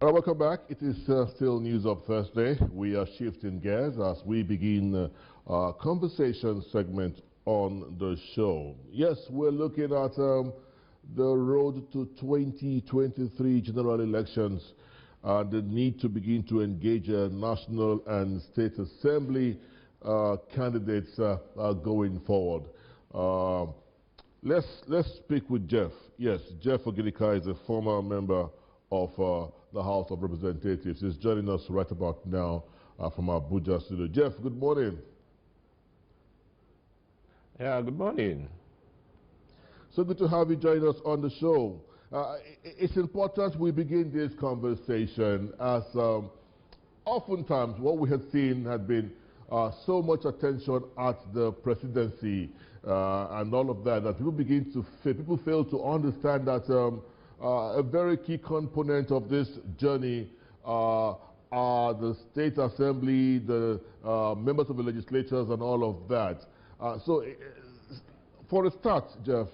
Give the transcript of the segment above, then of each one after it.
Welcome back. It is still News Up Thursday. We are shifting gears as we begin our conversation segment on the show. Yes, we're looking at the road to 2023 general elections, the need to begin to engage national and state assembly candidates going forward. Let's speak with Jeff. Yes, Jeff Ogilika is a former member of the House of Representatives. He's joining us right about now from Abuja studio. Jeff, good morning. Yeah, good morning. So good to have you join us on the show. It's important we begin this conversation as oftentimes what we had seen had been so much attention at the presidency and all of that, that people fail to understand that a very key component of this journey are the state assembly, the members of the legislatures and all of that. So for a start, Jeff,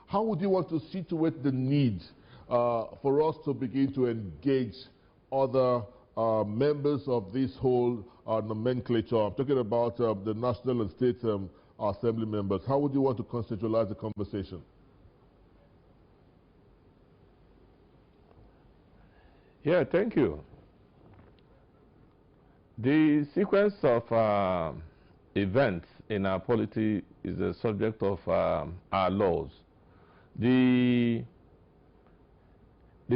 how would you want to situate the need for us to begin to engage other members of this whole nomenclature? I'm talking about the national and state assembly members. How would you want to conceptualize the conversation? Yeah, thank you. The sequence of events in our polity is a subject of our laws. The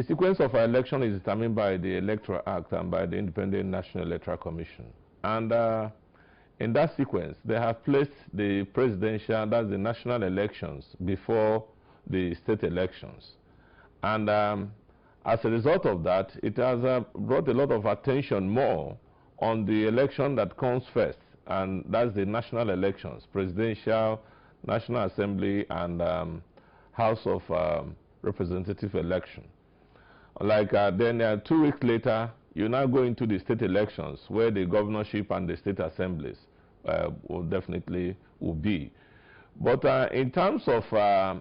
sequence of our election is determined by the Electoral Act and by the Independent National Electoral Commission. And in that sequence, they have placed the presidential, that's the national elections, before the state elections. And as a result of that, it has brought a lot of attention more on the election that comes first, and that's the national elections, presidential, National Assembly, and House of Representative election. Like then 2 weeks later, you now go into the state elections, where the governorship and the state assemblies will definitely be. But in terms of,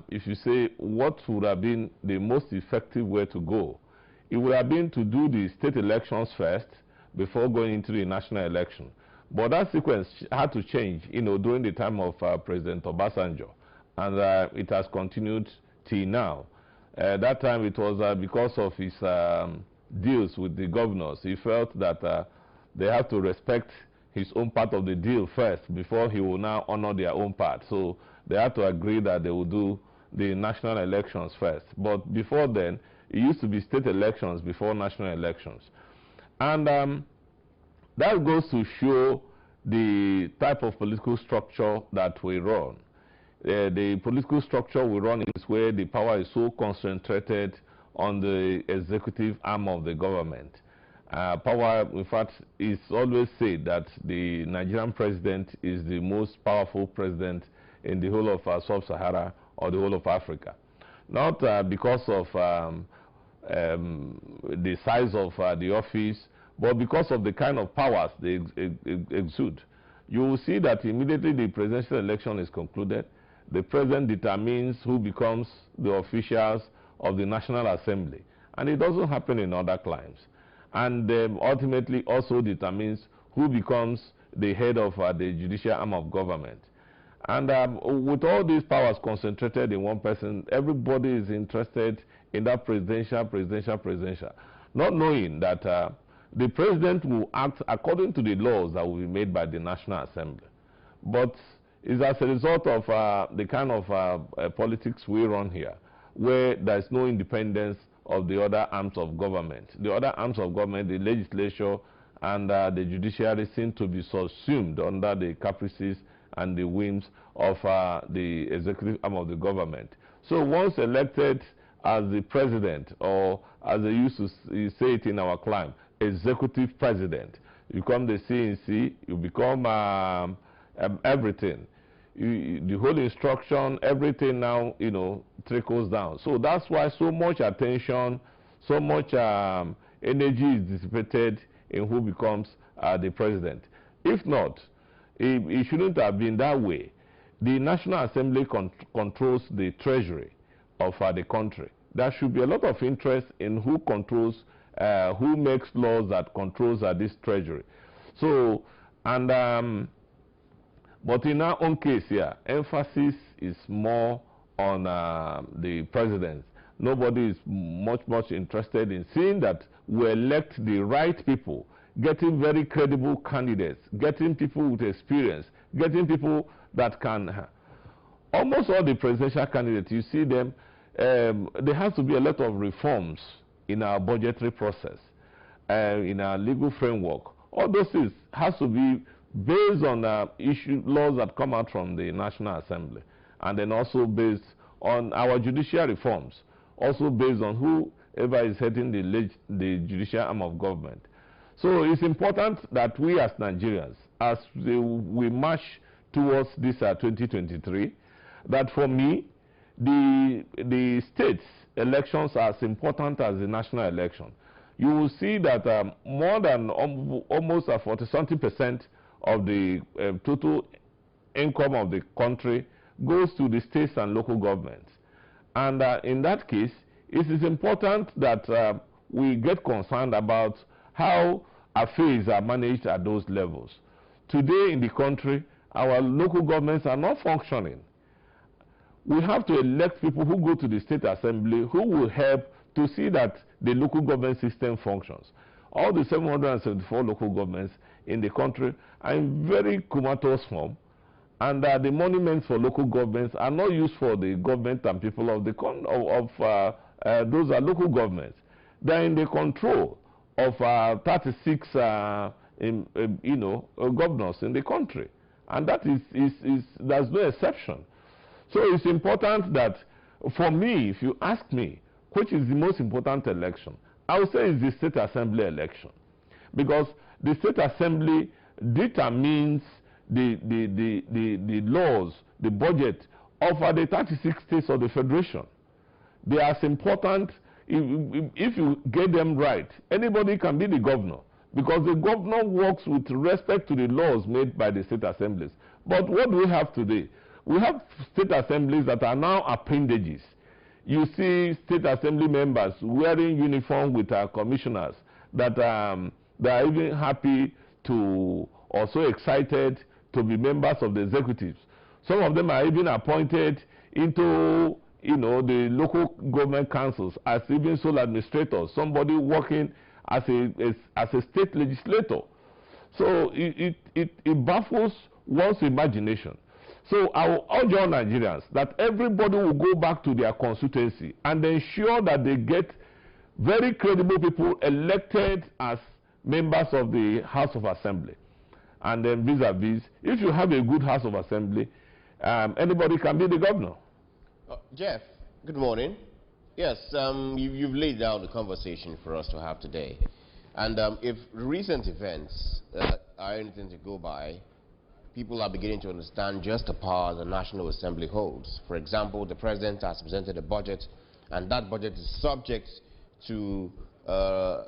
if you say, what would have been the most effective way to go, it would have been to do the state elections first before going into the national election. But that sequence had to change, during the time of President Obasanjo, and it has continued till now. That time it was because of his deals with the governors. He felt that they have to respect his own part of the deal first before he will now honor their own part. So they had to agree that they will do the national elections first. But before then, it used to be state elections before national elections. And that goes to show the type of political structure that we run. The political structure we run is where the power is so concentrated on the executive arm of the government. Power, in fact, is always said that the Nigerian president is the most powerful president in the whole of sub-Sahara or the whole of Africa. Not because of the size of the office, but because of the kind of powers they exude. You will see that immediately the presidential election is concluded, the president determines who becomes the officials of the National Assembly. And it doesn't happen in other climes. And ultimately also determines who becomes the head of the judicial arm of government. And with all these powers concentrated in one person, everybody is interested in that presidential, not knowing that the president will act according to the laws that will be made by the National Assembly. But it's as a result of the kind of politics we run here, where there is no independence of the other arms of government. The other arms of government, the legislature and the judiciary, seem to be subsumed under the caprices and the whims of the executive arm of the government. So once elected as the president, or as they used to say it in our climb, executive president, you become the CNC, you become everything. The whole instruction, everything now, trickles down. So that's why so much attention, so much energy is dissipated in who becomes the president. If not, it shouldn't have been that way. The National Assembly controls the treasury of the country. There should be a lot of interest in who controls who makes laws that controls this treasury. So, and but in our own case here, emphasis is more on the president. Nobody is much interested in seeing that we elect the right people, getting very credible candidates, getting people with experience, getting people that can. Almost all the presidential candidates, you see them, there has to be a lot of reforms in our budgetary process, in our legal framework. All those things has to be based on laws that come out from the National Assembly, and then also based on our judicial reforms, also based on whoever is heading the judicial arm of government. So it's important that we as Nigerians, as we march towards this 2023, that for me, the states elections are as important as the national election. You will see that more than almost 40-something% of the total income of the country goes to the states and local governments. And in that case, it is important that we get concerned about how affairs are managed at those levels. Today in the country, our local governments are not functioning. We have to elect people who go to the state assembly who will help to see that the local government system functions. All the 774 local governments in the country are in very comatose form, and the monuments for local governments are not used for the government and people of the those are local governments. They're in the control of 36 governors in the country, and that there's no exception. So it's important that, for me, if you ask me, which is the most important election, I would say it's the state assembly election, because the state assembly determines the laws, the budget of the 36 states of the federation. They are as important. If you get them right, anybody can be the governor, because the governor works with respect to the laws made by the state assemblies. But what do we have today? We have state assemblies that are now appendages. You see state assembly members wearing uniform with our commissioners that they are even happy to, or so excited to be members of the executives. Some of them are even appointed into the local government councils as even sole administrators, somebody working as a state legislator. So it baffles one's imagination. So I will urge all Nigerians that everybody will go back to their constituency and ensure that they get very credible people elected as members of the House of Assembly. And then vis-a-vis, if you have a good House of Assembly, anybody can be the governor. Jeff, good morning. Yes, you've laid down the conversation for us to have today. And if recent events are anything to go by, people are beginning to understand just the power the National Assembly holds. For example, the President has presented a budget, and that budget is subject to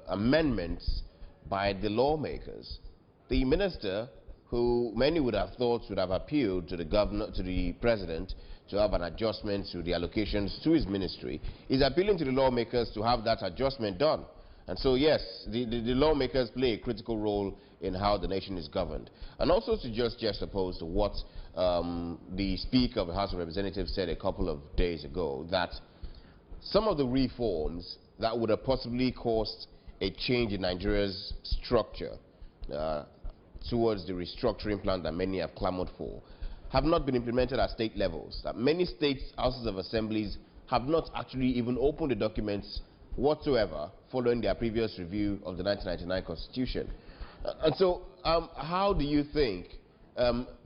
amendments by the lawmakers. The minister, who many would have thought would have appealed to the governor, to the President, to have an adjustment to the allocations to his ministry, is appealing to the lawmakers to have that adjustment done. And so, yes, the lawmakers play a critical role in how the nation is governed. And also to just oppose to what the Speaker of the House of Representatives said a couple of days ago, that some of the reforms that would have possibly caused a change in Nigeria's structure towards the restructuring plan that many have clamored for have not been implemented at state levels. That many states' houses of assemblies have not actually even opened the documents whatsoever following their previous review of the 1999 Constitution. And so, how do you think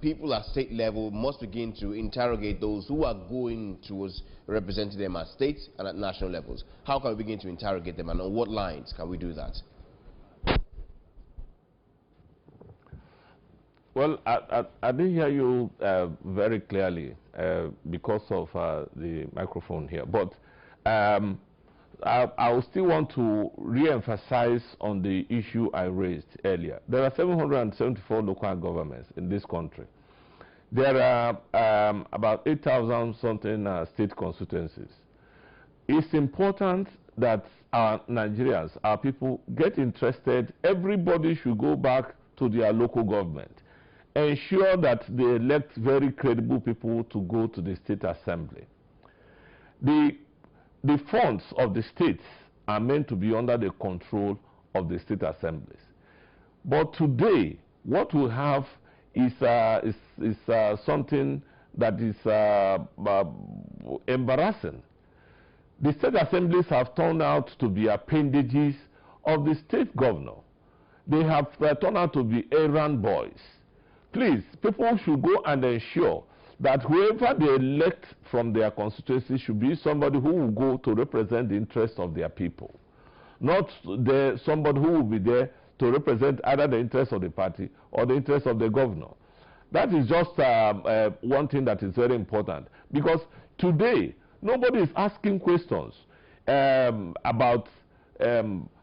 people at state level must begin to interrogate those who are going towards representing them at state and at national levels? How can we begin to interrogate them, and on what lines can we do that? Well, I didn't hear you very clearly because of the microphone here, but I will still want to re-emphasize on the issue I raised earlier. There are 774 local governments in this country. There are about 8,000 something state constituencies. It's important that our Nigerians, our people, get interested, everybody should go back to their local government. Ensure that they elect very credible people to go to the state assembly. The funds of the states are meant to be under the control of the state assemblies. But today, what we have is something that is embarrassing. The state assemblies have turned out to be appendages of the state governor. They have turned out to be errand boys. Please, people should go and ensure that whoever they elect from their constituency should be somebody who will go to represent the interests of their people, not somebody who will be there to represent either the interests of the party or the interests of the governor. That is just one thing that is very important, because today nobody is asking questions about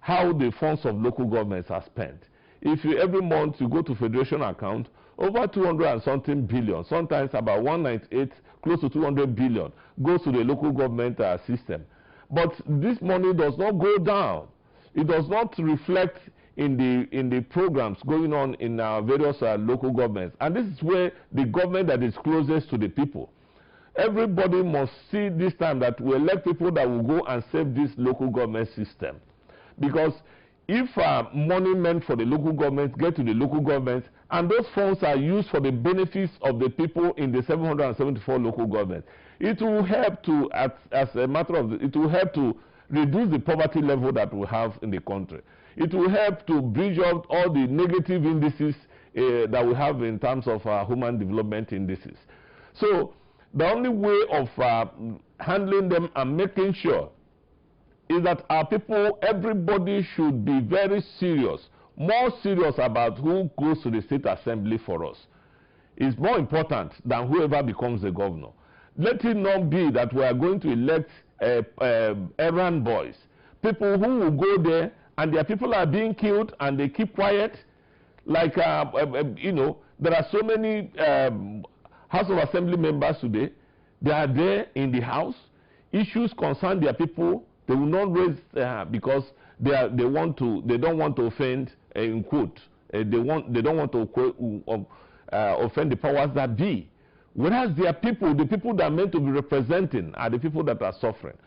how the funds of local governments are spent. If every month you go to federation account, over 200 and something billion, sometimes about 198, close to 200 billion, goes to the local government system. But this money does not go down. It does not reflect in the programs going on in our various local governments. And this is where the government that is closest to the people. Everybody must see this time that we elect people that will go and save this local government system. Because if money meant for the local government get to the local government, and those funds are used for the benefits of the people in the 774 local governments, it will help to, as a matter of, it will help to reduce the poverty level that we have in the country. It will help to bridge out all the negative indices that we have in terms of human development indices. So the only way of handling them and making sure is that our people, everybody should be very serious, more serious about who goes to the state assembly for us. It's more important than whoever becomes the governor. Let it not be that we are going to elect errand boys, people who will go there and their people are being killed and they keep quiet. Like, you know, there are so many House of Assembly members today. They are there in the House. Issues concern their people. They will not raise because they don't want to offend, in quote. They don't want to offend the powers that be. Whereas their people, the people that are meant to be representing, are the people that are suffering.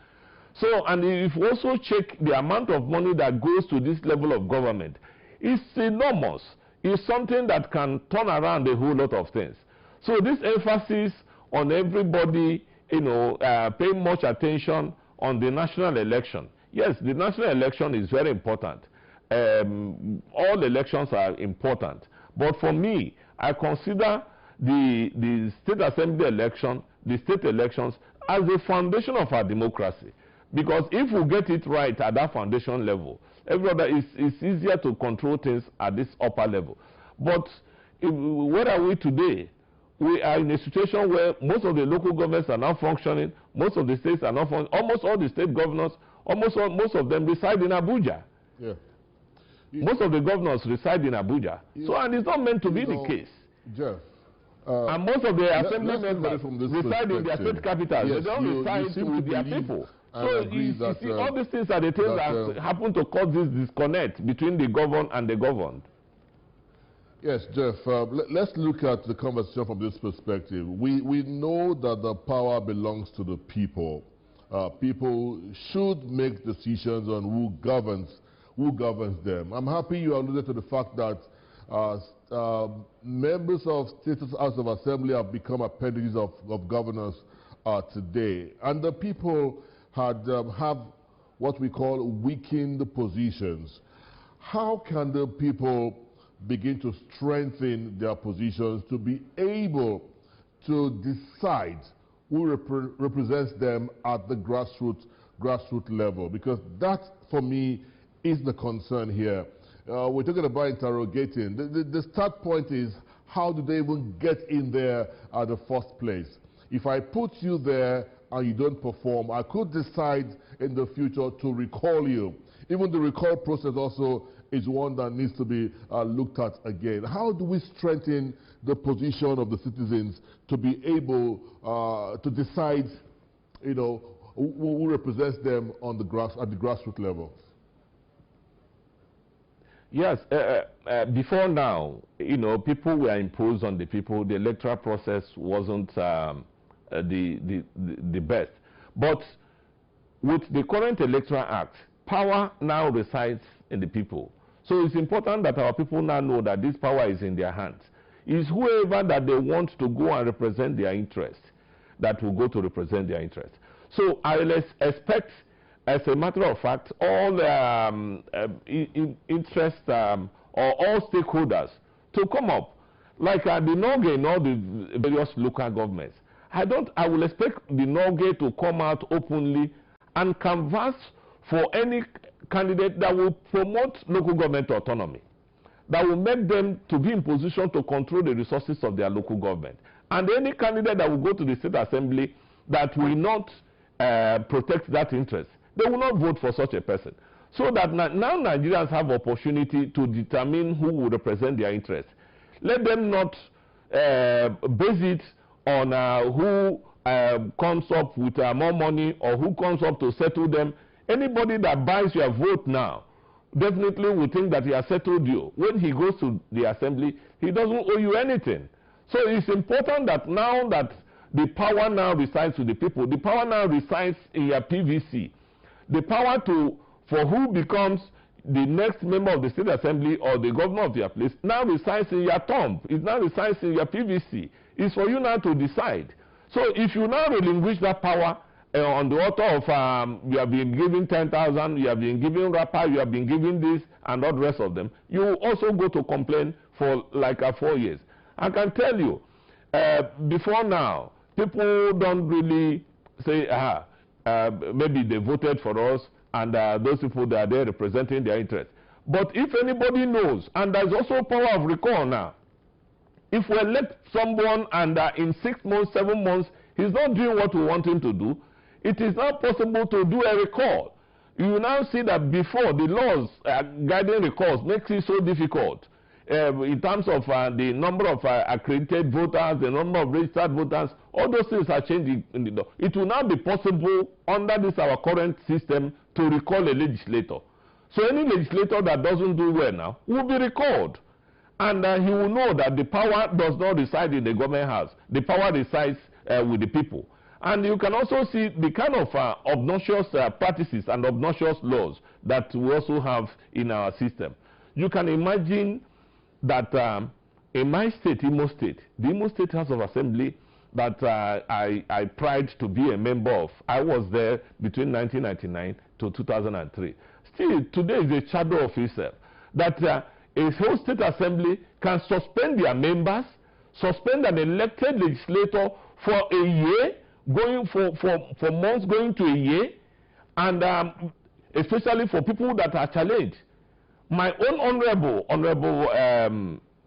So, and if you also check the amount of money that goes to this level of government, it's enormous. It's something that can turn around a whole lot of things. So this emphasis on everybody, you know, paying much attention on the national election. Yes, the national election is very important. All elections are important. But for me, I consider the state assembly election, the state elections, as the foundation of our democracy. Because if we get it right at that foundation level, it's easier to control things at this upper level. But where are we today? We are in a situation where most of the local governments are not functioning, most of the states are not functioning, almost all the state governors, most of them reside in Abuja. Yeah. Most of the governors reside in Abuja. Yeah. So, and it's not meant to be the case. Jeff. And most of the assembly members reside in their state capitals. Yes, they don't reside with their people. So you see, all these things are the things that happen to cause this disconnect between the governed and the governed. Yes, Jeff, let's look at the conversation from this perspective. We know that the power belongs to the people. People should make decisions on who governs them. I'm happy you alluded to the fact that members of State House of Assembly have become appendages of governors today. And the people have what we call weakened positions. How can the people begin to strengthen their positions to be able to decide who represents them at the grassroots level? Because that, for me, is the concern here. We're talking about interrogating. The start point is, how do they even get in there at the first place? If I put you there and you don't perform, I could decide in the future to recall you. Even the recall process also is one that needs to be looked at again. How do we strengthen the position of the citizens to be able to decide, you know, who represents them on the at the grassroots level? Yes, before now, you know, people were imposed on the people. The electoral process wasn't the best. But with the current Electoral Act, power now resides in the people. So it's important that our people now know that this power is in their hands. It's whoever that they want to go and represent their interest that will go to represent their interest. So I will expect, as a matter of fact, all interest or all stakeholders to come up, like the NOGE in all the various local governments. I will expect the NOGE to come out openly and canvass for any candidate that will promote local government autonomy, that will make them to be in position to control the resources of their local government. And any candidate that will go to the state assembly that will not protect that interest, they will not vote for such a person. So that now Nigerians have opportunity to determine who will represent their interest. Let them not base it on who comes up with more money or who comes up to settle them. Anybody that buys your vote now definitely will think that he has settled you. When he goes to the assembly, he doesn't owe you anything. So it's important that now that the power now resides with the people, the power now resides in your PVC. The power for who becomes the next member of the state assembly or the governor of your place now resides in your thumb. It now resides in your PVC. It's for you now to decide. So if you now relinquish that power on the author of you have been given 10,000, you have been given rapper, you have been given this and all the rest of them, you will also go to complain for like 4 years. I can tell you, before now, people don't really say, maybe they voted for us and those people that are there representing their interests. But if anybody knows, and there's also power of recall now, if we elect someone and in 6 months, 7 months, he's not doing what we want him to do, it is not possible to do a recall. You will now see that before the laws guiding recalls makes it so difficult in terms of the number of accredited voters, the number of registered voters, all those things are changing in the law. It will now be possible under this our current system to recall a legislator. So any legislator that doesn't do well now will be recalled. And he will know that the power does not reside in the government house. The power resides with the people. And you can also see the kind of obnoxious practices and obnoxious laws that we also have in our system. You can imagine that in my state, Imo State, the Imo State House of Assembly that I pride to be a member of, I was there between 1999 to 2003. Still, today is a shadow of itself. That a whole state assembly can suspend their members, suspend an elected legislator for a year, going for months, going to a year, and especially for people that are challenged. My own honorable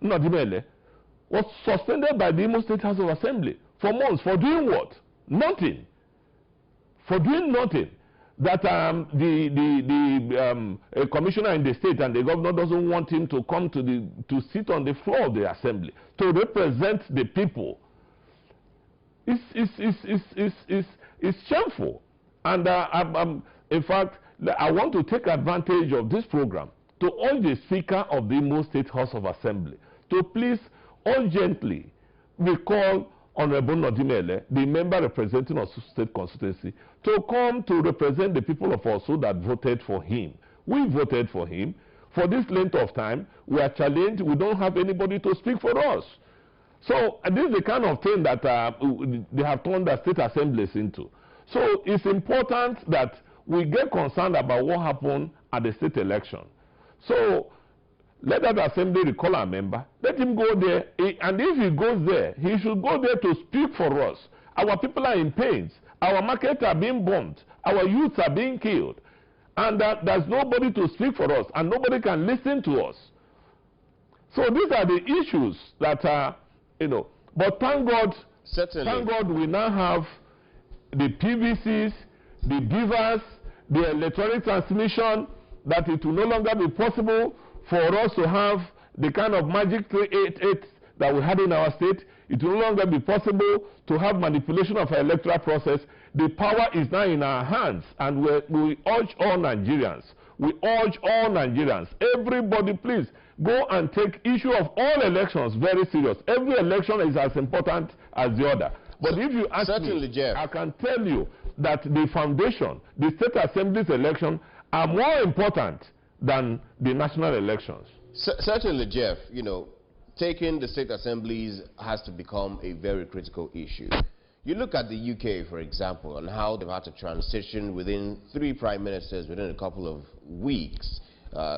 Nadimele was suspended by the Imo State House of Assembly for months. For doing what? Nothing. For doing nothing. That a commissioner in the state and the governor doesn't want him to come to sit on the floor of the assembly to represent the people. It's shameful. And in fact, I want to take advantage of this program to urge the Speaker of the Imo State House of Assembly to please urgently recall Honorable Nodimele, the member representing Osun State constituency, to come to represent the people of Osun that voted for him. We voted for him. For this length of time, we are challenged. We don't have anybody to speak for us. So this is the kind of thing that they have turned the state assemblies into. So it's important that we get concerned about what happened at the state election. So let that assembly recall a member. Let him go there. And if he goes there, he should go there to speak for us. Our people are in pains. Our markets are being bombed. Our youths are being killed. And there's nobody to speak for us. And nobody can listen to us. So these are the issues that are, But thank God, certainly, thank God we now have the PVCs, the beavers, the electronic transmission, that it will no longer be possible for us to have the kind of magic 388 that we had in our state. It will no longer be possible to have manipulation of our electoral process. The power is now in our hands, and we urge all Nigerians, everybody please go and take issue of all elections very serious. Every election is as important as the other. But if you ask me, Jeff, I can tell you that the foundation, the state assemblies election, are more important than the national elections. Certainly, Jeff, you know, taking the state assemblies has to become a very critical issue. You look at the UK, for example, and how they've had to transition within 3 prime ministers within a couple of weeks.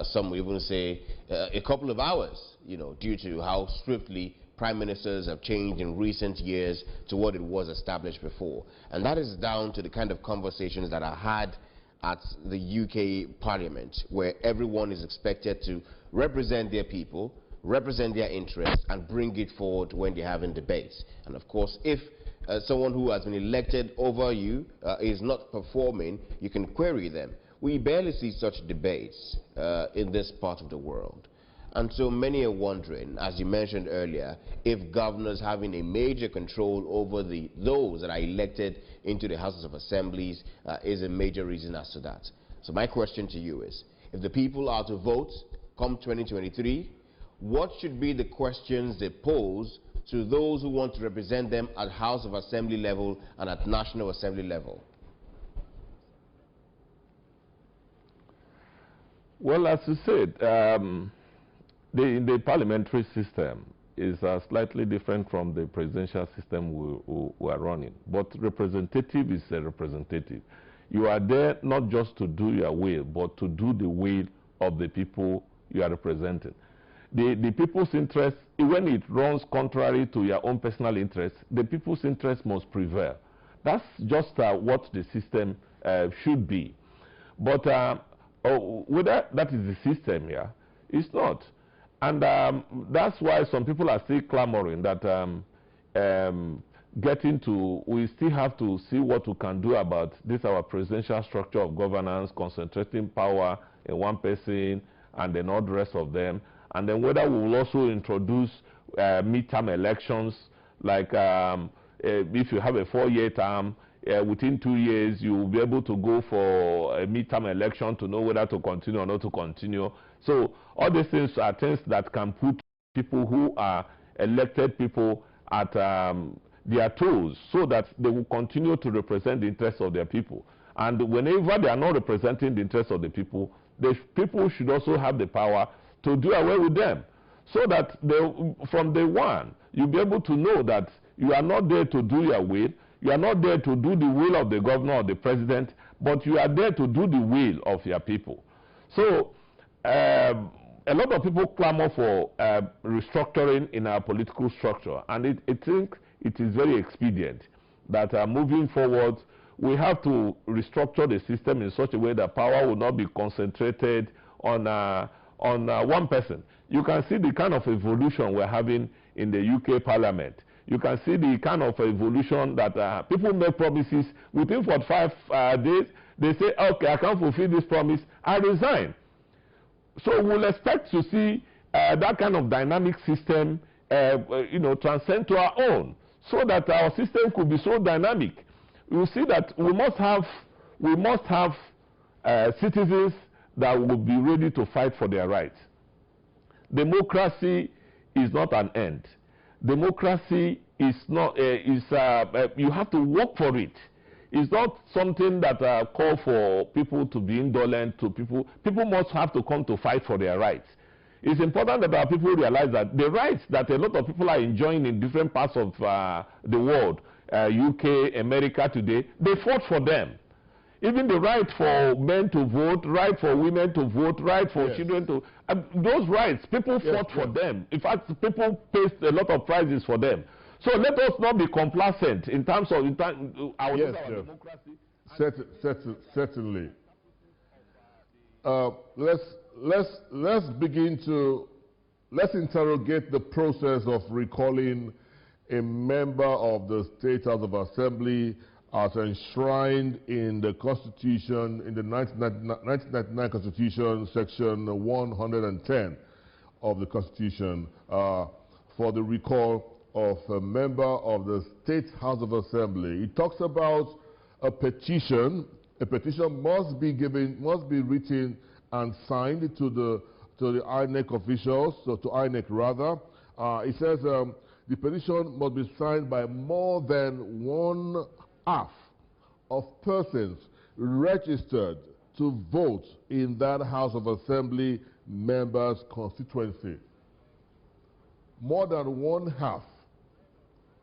Some would even say a couple of hours, you know, due to how swiftly prime ministers have changed in recent years to what it was established before. And that is down to the kind of conversations that are had at the UK Parliament, where everyone is expected to represent their people, represent their interests, and bring it forward when they're having debates. And of course, if someone who has been elected over you is not performing, you can query them. We barely see such debates in this part of the world. And so many are wondering, as you mentioned earlier, if governors having a major control over those that are elected into the Houses of Assemblies is a major reason as to that. So my question to you is, if the people are to vote come 2023, what should be the questions they pose to those who want to represent them at House of Assembly level and at National Assembly level? Well, as you said, the parliamentary system is slightly different from the presidential system we are running. But representative is a representative. You are there not just to do your will, but to do the will of the people you are representing. The people's interest, when it runs contrary to your own personal interest, the people's interest must prevail. That's just what the system should be. But whether that is the system here, it's not. And that's why some people are still clamoring that we still have to see what we can do about this, our presidential structure of governance, concentrating power in one person and then all the rest of them. And then whether we will also introduce midterm elections, like if you have a 4-year term, within 2 years you will be able to go for a midterm election to know whether to continue or not to continue. So all these things are things that can put people who are elected people at their toes, so that they will continue to represent the interests of their people. And whenever they are not representing the interests of the people should also have the power to do away with them, so that from day one you'll be able to know that you are not there to do your will, you are not there to do the will of the governor or the president, but you are there to do the will of your people. So a lot of people clamor for restructuring in our political structure, and I think it is very expedient that moving forward we have to restructure the system in such a way that power will not be concentrated on one person. You can see the kind of evolution we're having in the UK Parliament. You can see the kind of evolution that people make promises within 45 days. They say, okay, I can't fulfill this promise, I resign. So we'll expect to see that kind of dynamic system, transcend to our own, so that our system could be so dynamic. You see that we must have citizens that will be ready to fight for their rights. Democracy is not an end. Democracy is not, you have to work for it. It's not something that call for people to be indolent to people. People must have to come to fight for their rights. It's important that our people realize that the rights that a lot of people are enjoying in different parts of the world, UK, America today, they fought for them. Even the right for men to vote, right for women to vote, right for children to... those rights, people fought for them. In fact, people paid a lot of prices for them. So let us not be complacent in terms of our democracy. Certainly. Let's interrogate the process of recalling a member of the State House of Assembly as enshrined in the Constitution, in the 1999 Constitution, Section 110 of the Constitution. for the recall of a member of the State House of Assembly. It talks about a petition. A petition must be written and signed to the INEC officials, so to INEC rather. It says the petition must be signed by more than 1/2 of persons registered to vote in that House of Assembly member's constituency. More than 1/2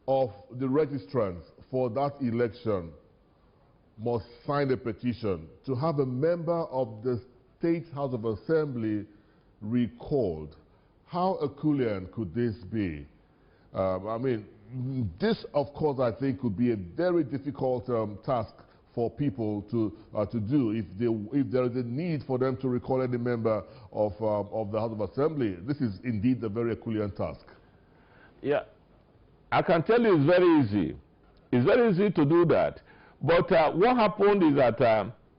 of the registrants for that election must sign a petition to have a member of the State House of Assembly recalled. How Herculean could this be? I mean, this, of course, I think could be a very difficult task for people to do if there is a need for them to recall any member of the House of Assembly. This is indeed a very Herculean task. Yeah, I can tell you it's very easy. It's very easy to do that. But what happened is that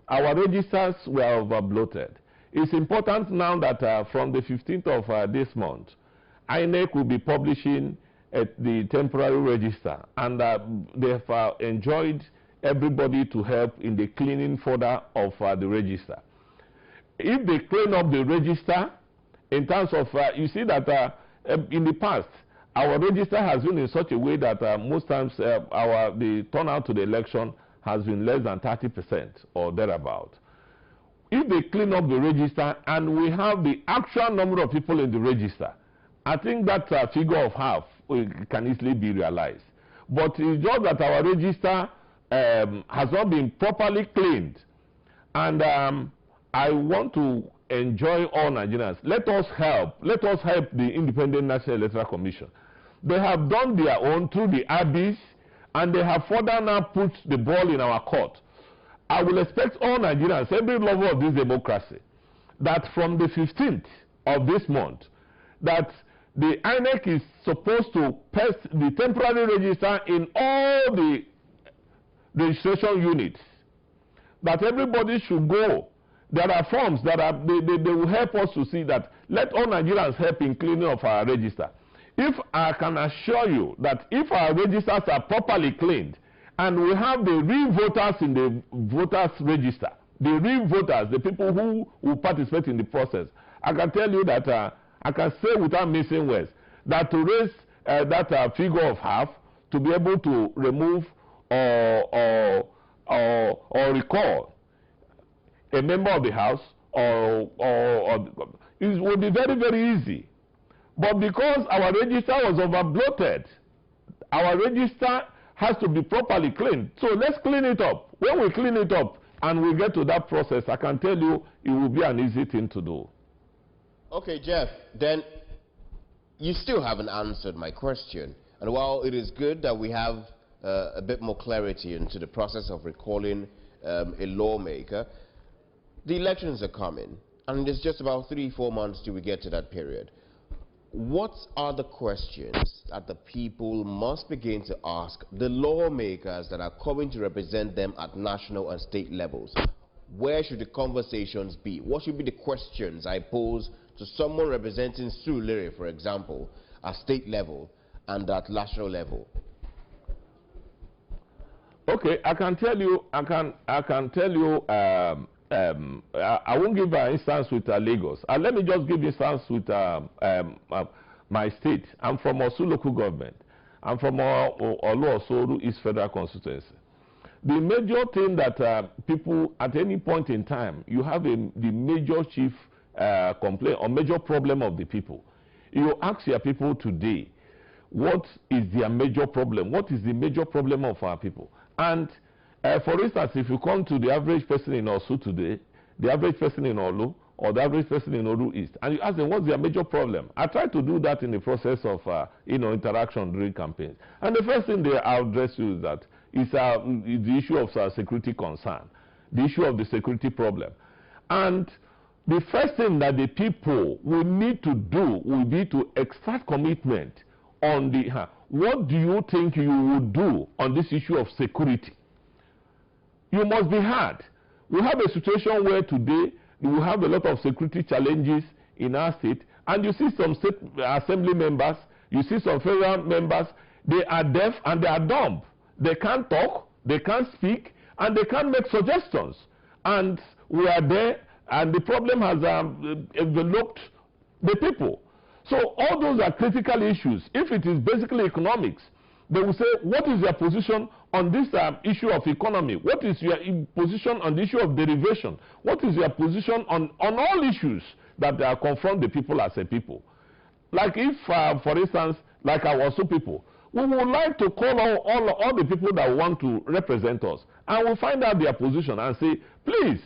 our registers were overbloated. It's important now that from the 15th of this month, INEC will be publishing the temporary register, and they have enjoined everybody to help in the cleaning further of the register. If they clean up the register, in terms of, you see that in the past, our register has been in such a way that most times the turnout to the election has been less than 30% or thereabout. If they clean up the register and we have the actual number of people in the register, I think that figure of half can easily be realized. But it's just that our register has not been properly cleaned. And I want to enjoy all Nigerians. Let us help the Independent National Electoral Commission. They have done their own through the abyss, and they have further now put the ball in our court. I will expect all Nigerians, every lover of this democracy, that from the 15th of this month, that the INEC is supposed to paste the temporary register in all the registration units, that everybody should go. There are forms that they will help us to see that. Let all Nigerians help in cleaning of our register. If I can assure you that if our registers are properly cleaned and we have the real voters in the voters register, the real voters, the people who will participate in the process, I can tell you that I can say without missing words that to raise that figure of half, to be able to remove or recall a member of the House it will be very, very easy. But because our register was overbloated, our register has to be properly cleaned. So let's clean it up. When we clean it up and we get to that process, I can tell you it will be an easy thing to do. Okay, Jeff, then you still haven't answered my question. And while it is good that we have a bit more clarity into the process of recalling a lawmaker, the elections are coming, and it's just about 3-4 months till we get to that period. What are the questions that the people must begin to ask the lawmakers that are coming to represent them at national and state levels? Where should the conversations be? What should be the questions I pose to someone representing Surulere, for example, at state level and at national level? Okay, I can tell you, I won't give an instance with Lagos. Let me just give instance with my state. I'm from Osu local government. I'm from Olu-Osoru East Federal Constituency. The major thing that people, at any point in time, you have the major chief complaint or major problem of the people. You ask your people today, what is their major problem? What is the major problem of our people? And for instance, if you come to the average person in Osu today, the average person in Olu, or the average person in Olu East, and you ask them what's their major problem. I try to do that in the process of interaction during campaigns. And the first thing they address you is that is the issue of security concern, the issue of the security problem. And the first thing that the people will need to do will be to extract commitment on the what do you think you would do on this issue of security? You must be hard. We have a situation where today we have a lot of security challenges in our state, and you see some state assembly members, You see some federal members, they are deaf and they are dumb. They can't talk, they can't speak, and they can't make suggestions. And we are there, and the problem has enveloped the people. So all those are critical issues. If it is basically economics, they will say, what is your position on this issue of economy? What is your position on the issue of derivation? What is your position on all issues that confront the people as a people? Like if, for instance, like our Osu people, we would like to call all the people that want to represent us, and we'll find out their position and say, please,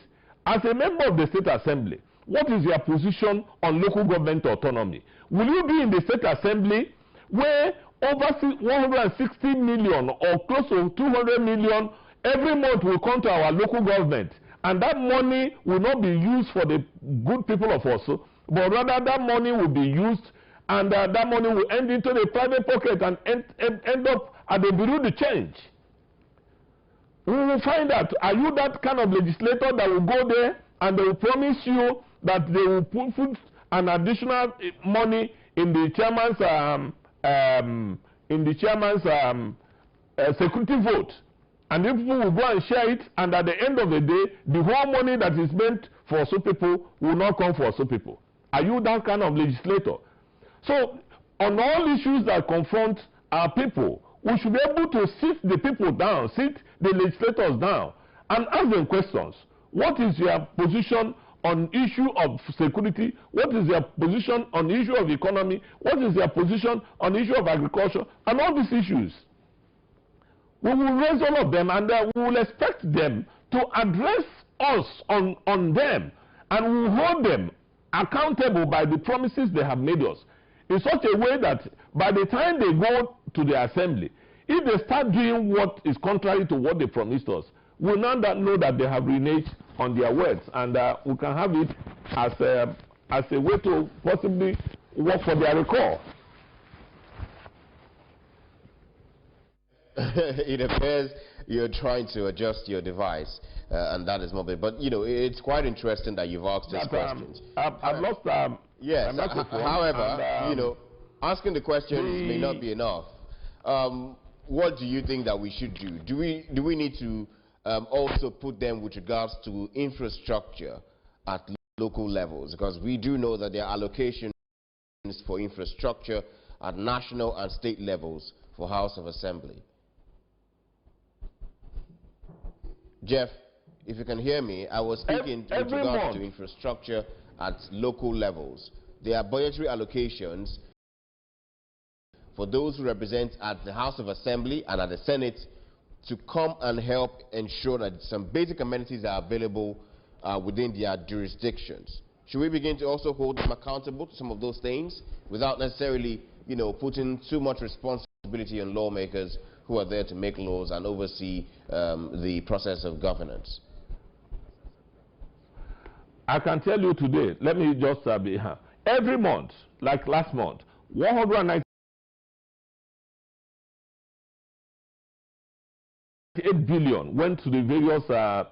as a member of the State Assembly, what is your position on local government autonomy? Will you be in the State Assembly where over 160 million or close to 200 million every month will come to our local government, and that money will not be used for the good people of Osu, but rather that money will be used, and that money will end into the private pocket and end up at the bureau de change? We will find out, are you that kind of legislator that will go there and they will promise you that they will put an additional money in the chairman's security vote, and the people will go and share it, and at the end of the day, the whole money that is meant for some people will not come for some people? Are you that kind of legislator? So, on all issues that confront our people, we should be able to sit the people down, sit the legislators down, and ask them questions. What is your position on issue of security? What is your position on the issue of economy? What is your position on the issue of agriculture? And all these issues. We will raise all of them, and we will expect them to address us on them, and we will hold them accountable by the promises they have made us, in such a way that by the time they go to the assembly, if they start doing what is contrary to what they promised us, we now know that they have reneged on their words, and we can have it as a way to possibly work for their recall. It appears you're trying to adjust your device, and that is mobile. But, you know, it's quite interesting that you've asked these questions. I've lost yes, however, you know, asking the questions may not be enough. What do you think that we should do? Do we need to also put them with regards to infrastructure at local levels? Because we do know that there are allocations for infrastructure at national and state levels for House of Assembly. Jeff, if you can hear me, I was speaking with regards to infrastructure at local levels. There are budgetary allocations for those who represent at the House of Assembly and at the Senate to come and help ensure that some basic amenities are available within their jurisdictions. Should we begin to also hold them accountable to some of those things without necessarily, you know, putting too much responsibility on lawmakers who are there to make laws and oversee the process of governance? I can tell you today, let me just be here. Every month, like last month, 198 billion went to the various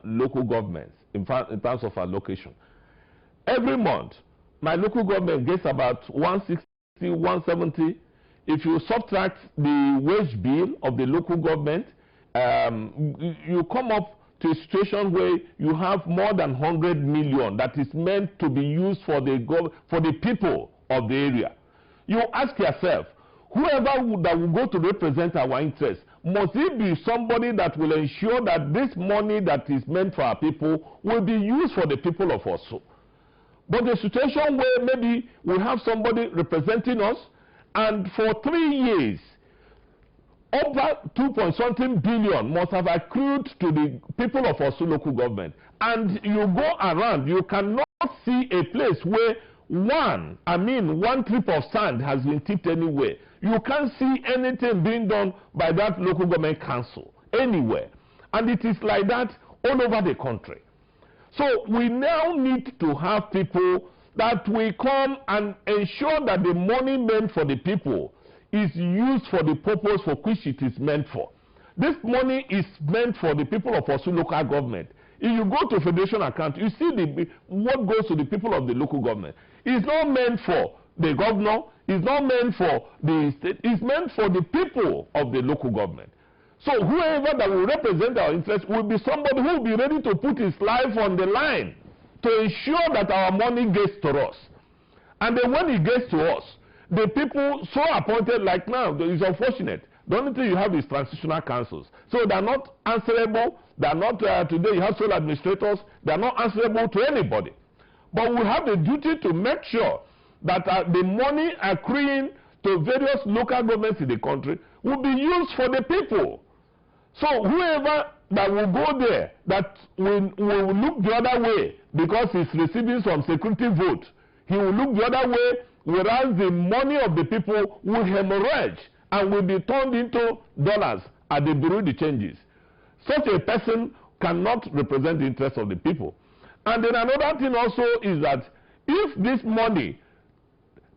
local governments in terms of allocation. Every month, my local government gets about 160, 170. If you subtract the wage bill of the local government, you come up to a situation where you have more than 100 million that is meant to be used for the people of the area. You ask yourself, whoever that will go to represent our interests, must it be somebody that will ensure that this money that is meant for our people will be used for the people of Osu? But the situation where maybe we have somebody representing us, and for 3 years, over 2-point-something billion must have accrued to the people of Osu local government. And you go around, you cannot see a place where one trip of sand has been tipped anywhere. You can't see anything being done by that local government council anywhere. And it is like that all over the country. So we now need to have people that will come and ensure that the money meant for the people is used for the purpose for which it is meant for. This money is meant for the people of Osu local government. If you go to federation account, you see what goes to the people of the local government. It's not meant for the governor, it's not meant for the state, it's meant for the people of the local government. So whoever that will represent our interests will be somebody who will be ready to put his life on the line to ensure that our money gets to us. And then when it gets to us, the people so appointed, like now, it's unfortunate. The only thing you have is transitional councils. So they're not answerable. They're not, today you have sole administrators. They're not answerable to anybody. But we have the duty to make sure that the money accruing to various local governments in the country will be used for the people. So whoever that will go there, that will look the other way because he's receiving some security vote, he will look the other way, whereas the money of the people will hemorrhage and will be turned into dollars at the Bureau de Changes. Such a person cannot represent the interests of the people. And then another thing also is that if this money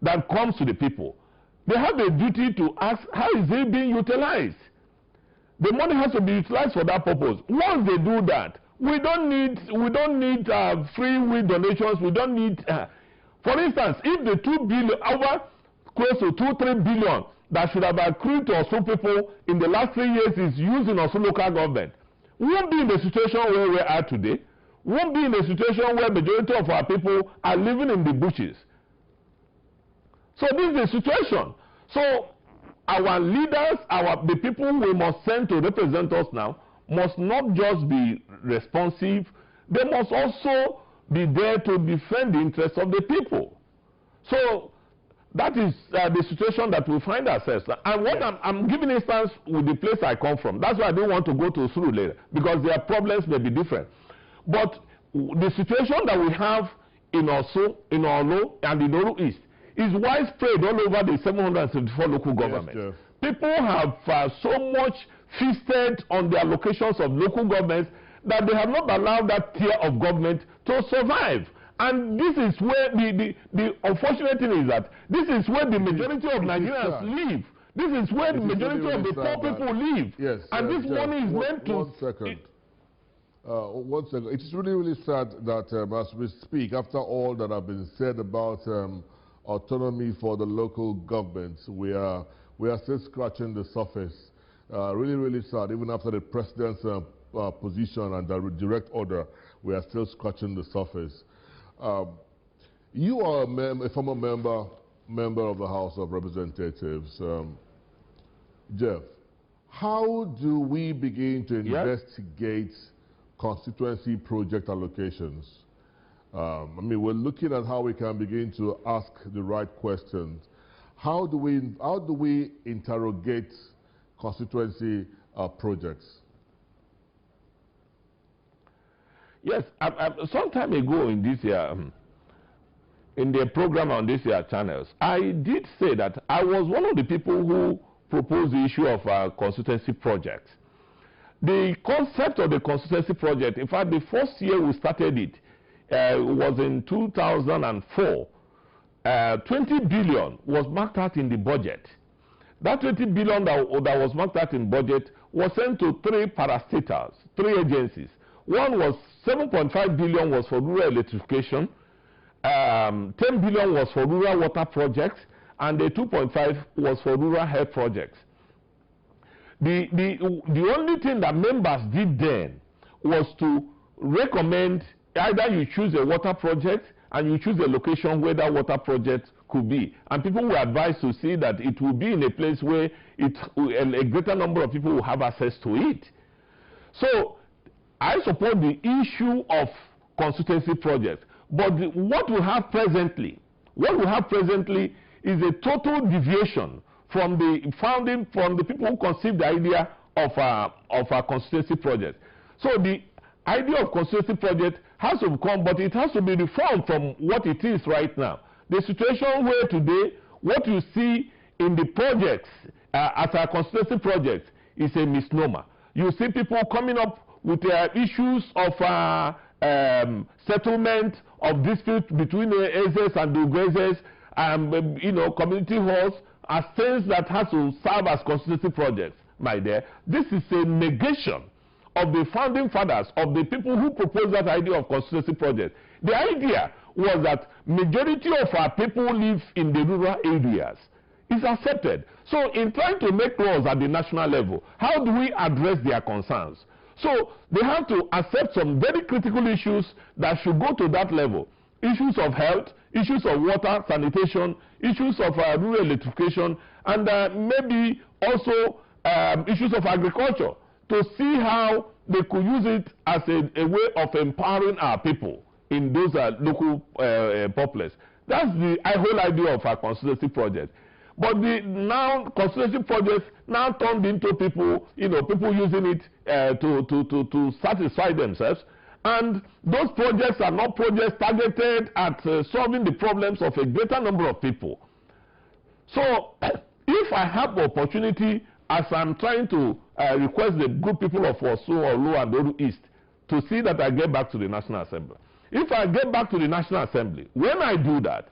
that comes to the people, they have a duty to ask, how is it being utilized? The money has to be utilized for that purpose. Once they do that, we don't need free will donations. We don't need, for instance, if the 2 billion, over close to 2-3 billion that should have accrued to Osun people in the last 3 years is used in Osun local government, we won't be in the situation where we are today. We won't be in a situation where majority of our people are living in the bushes. So this is the situation. So our leaders, the people we must send to represent us now, must not just be responsive, they must also be there to defend the interests of the people. So that is the situation that we find ourselves. And what I'm giving instance with the place I come from. That's why I don't want to go to Suru later, because their problems may be different. But the situation that we have in Osun, in Olo, and in Oru East is widespread all over the 774 local governments. Yes, people have so much feasted on the allocations of local governments that they have not allowed that tier of government to survive. And this is where the unfortunate thing is that this is where the majority of Nigerians live. This is where the majority of the poor people live. Yes, and this money is meant to... 1 second. 1 second. It is really, really sad that as we speak, after all that have been said about autonomy for the local governments, we are still scratching the surface. Really, really sad. Even after the president's position and the direct order, we are still scratching the surface. You are a former member of the House of Representatives. Jeff, how do we begin to investigate constituency project allocations? I mean, we're looking at how we can begin to ask the right questions. How do we interrogate constituency projects? Yes, some time ago in this year, in the program on this year channels, I did say that I was one of the people who proposed the issue of constituency projects. The concept of the constituency project, in fact, the first year we started it was in 2004. 20 billion was marked out in the budget. That 20 billion that was marked out in budget was sent to 3 parastatals, 3 agencies. One was 7.5 billion was for rural electrification, 10 billion was for rural water projects, and the 2.5 was for rural health projects. The only thing that members did then was to recommend either you choose a water project and you choose a location where that water project could be. And people were advised to see that it will be in a place where a greater number of people will have access to it. So I support the issue of constituency projects. But what we have presently is a total deviation from the people who conceived the idea of a constituency project. So the idea of constituency project has to come, but it has to be reformed from what it is right now. The situation where today, what you see in the projects as a constituency project is a misnomer. You see people coming up with issues of settlement of disputes between the Ezes and the Ugwezes, community halls, as things that has to serve as constituency projects, my dear. This is a negation of the founding fathers, of the people who proposed that idea of constituency project. The idea was that majority of our people live in the rural areas. It's accepted. So in trying to make laws at the national level, how do we address their concerns? So they have to accept some very critical issues that should go to that level. Issues of health, issues of water, sanitation, issues of rural electrification, and maybe also issues of agriculture, to see how they could use it as a way of empowering our people in those local populace. That's the whole idea of our constituency project. But the now constituency projects now turned into people, people using it to satisfy themselves. And those projects are not projects targeted at solving the problems of a greater number of people. So if I have the opportunity, as I'm trying to request the good people of Osun, Olu, and Oru East to see that I get back to the National Assembly. If I get back to the National Assembly, when I do that,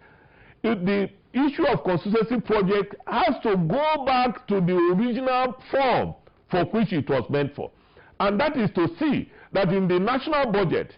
the issue of constituency project has to go back to the original form for which it was meant for. And that is to see that in the national budget,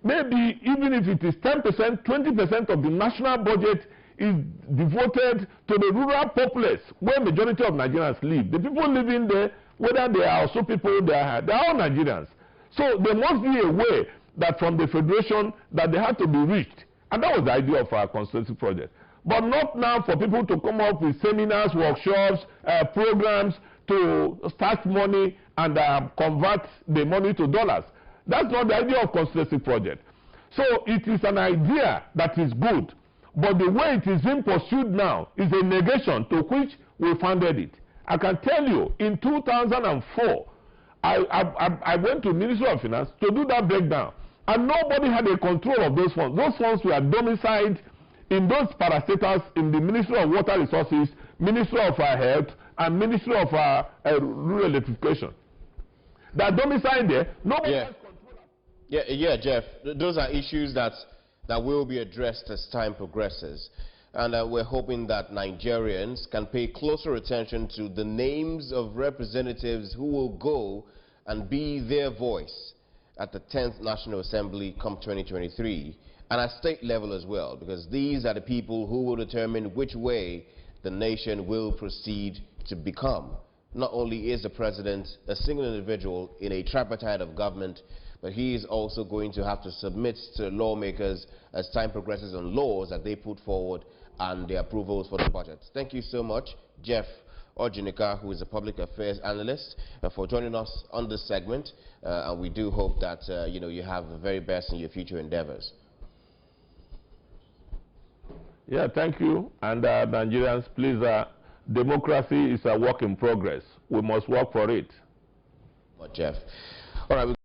maybe even if it is 10%, 20% of the national budget is devoted to the rural populace where majority of Nigerians live. The people living there, whether they are also people, they are all Nigerians. So there must be a way that from the federation that they have to be reached. And that was the idea of our constituency project. But not now for people to come up with seminars, workshops, programs to start money and convert the money to dollars. That's not the idea of constituency project. So it is an idea that is good, but the way it is being pursued now is a negation to which we funded it. I can tell you, in 2004, I went to Ministry of Finance to do that breakdown, and nobody had a control of those funds. Those funds were domiciled in those parastatals in the Ministry of Water Resources, Ministry of Health, and Ministry of Rural Electrification. That domiciled there, nobody has control. Yeah, Jeff. Those are issues that will be addressed as time progresses. And we're hoping that Nigerians can pay closer attention to the names of representatives who will go and be their voice at the 10th National Assembly come 2023, and at state level as well, because these are the people who will determine which way the nation will proceed to become. Not only is the president a single individual in a tripartite of government, but he is also going to have to submit to lawmakers as time progresses on laws that they put forward and the approvals for the budget. Thank you so much, Jeff Ojinika, who is a public affairs analyst, for joining us on this segment. And we do hope that you have the very best in your future endeavors. Yeah, thank you. And Nigerians, please, democracy is a work in progress. We must work for it. Jeff. All right.